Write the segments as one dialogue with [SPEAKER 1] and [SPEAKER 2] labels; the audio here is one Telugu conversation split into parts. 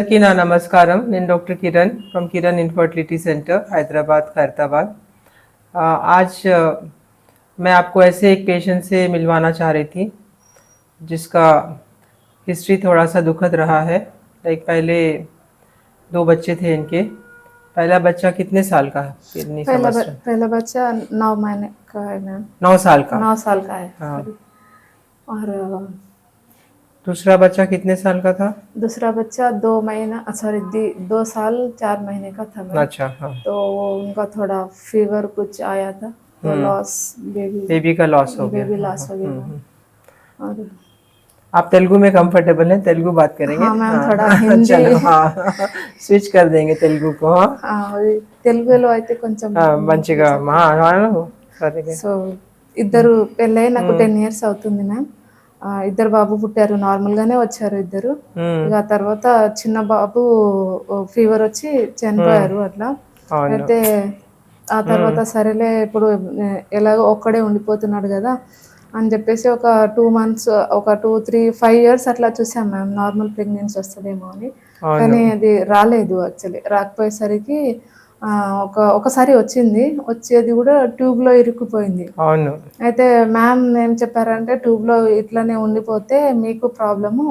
[SPEAKER 1] అందరికీ నా నమస్కారం. నేను doctor Kiran from Kiran infertility centre Hyderabad Khairatabad. आज मैं आपको ऐसे एक पेशेंट से मिलवाना चाह रही थी जिसका हिस्ट्री थोड़ा सा दुखद रहा है। लाइक पहले 2 बच्चे थे इनके। पहला बच्चा कितने साल का है?
[SPEAKER 2] पहला बच्चा 9 महीने का है मैम।
[SPEAKER 1] 9 साल का।
[SPEAKER 2] 9 साल का है।
[SPEAKER 1] हाँ।
[SPEAKER 2] और
[SPEAKER 1] दूसरा बच्चा कितने साल का था?
[SPEAKER 2] दूसरा बच्चा 2 साल 4 महीने का था मैम।
[SPEAKER 1] अच्छा। हाँ।
[SPEAKER 2] तो वो उनका थोड़ा फीवर कुछ आया था, तो लॉस
[SPEAKER 1] बेबी का लॉस हो गया।
[SPEAKER 2] बेबी लॉस हो गया। और
[SPEAKER 1] आप तेलुगु में कंफर्टेबल हैं? तेलुगु बात करेंगे?
[SPEAKER 2] हाँ मैम, थोड़ा हिंदी।
[SPEAKER 1] चलो, हाँ स्विच कर देंगे तेलुगु को।
[SPEAKER 2] తెలుగులో అయితే కొంచెం
[SPEAKER 1] మంచిగా సరే.
[SPEAKER 2] సో ఇద్దరు పెళ్ళై నాకు 10 ఇయర్స్ అవుతుంది మ్యామ్. ఇద్దరు బాబు పుట్టారు, నార్మల్ గానే వచ్చారు ఇద్దరు. ఇక తర్వాత చిన్న బాబు ఫీవర్ వచ్చి చనిపోయారు అట్లా. అయితే ఆ తర్వాత సరేలే ఇప్పుడు ఎలాగో ఒక్కడే ఉండిపోతున్నాడు కదా అని చెప్పేసి ఒక 2 months, ఒక 2-3-5 years అట్లా చూసాం మ్యామ్, నార్మల్ ప్రెగ్నెన్సీ వస్తుందేమో అని. కానీ అది రాలేదు. యాక్చువల్లీ రాకపోయేసరికి ఒకసారి వచ్చింది, వచ్చేది కూడా ట్యూబ్ లో ఇరుక్కుపోయింది. అయితే మ్యామ్ ఏం చెప్పారంటే, ట్యూబ్ లో ఇట్లానే ఉండిపోతే మీకు ప్రాబ్లము,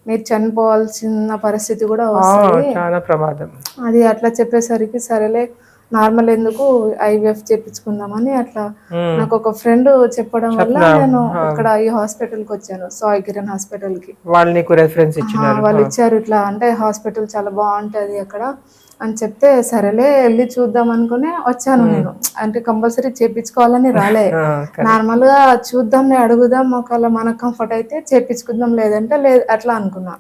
[SPEAKER 2] మీరు చనిపోవాల్సిన పరిస్థితి కూడా వస్తుంది,
[SPEAKER 1] చాలా ప్రమాదం.
[SPEAKER 2] అది అట్లా చెప్పేసరికి సరేలే నార్మల్ ఎందుకు ఐవీఎఫ్ చేపించుకుందామని అట్లా నాకు ఒక ఫ్రెండ్ చెప్పడం వల్ల నేను ఇక్కడ ఈ హాస్పిటల్ కి వచ్చాను, సాయి కిరణ్ హాస్పిటల్ కి.
[SPEAKER 1] వాళ్ళు
[SPEAKER 2] ఇచ్చారు ఇట్లా, అంటే హాస్పిటల్ చాలా బాగుంటది అక్కడ అని చెప్తే సరేలే వెళ్ళి చూద్దాం అనుకుని వచ్చాను నేను. అంటే కంపల్సరీ చేపించుకోవాలని రాలే, నార్మల్ గా చూద్దాం, అడుగుదాం, ఒకవేళ మనకు కంఫర్ట్ అయితే చేపించుకుందాం, లేదంటే లేదు అట్లా అనుకున్నా.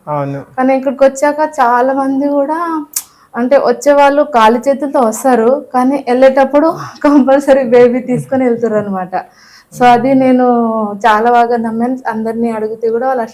[SPEAKER 2] కానీ ఇక్కడికి వచ్చాక చాలా మంది కూడా అంటే వచ్చే వాళ్ళు ఖాళీ చేతులతో వస్తారు, కానీ వెళ్ళేటప్పుడు కంపల్సరీ బేబీ తీసుకొని వెళ్తారు అనమాట. సో అది నేను చాలా బాగా నమ్మాను. అందరినీ అడిగితే కూడా వాళ్ళు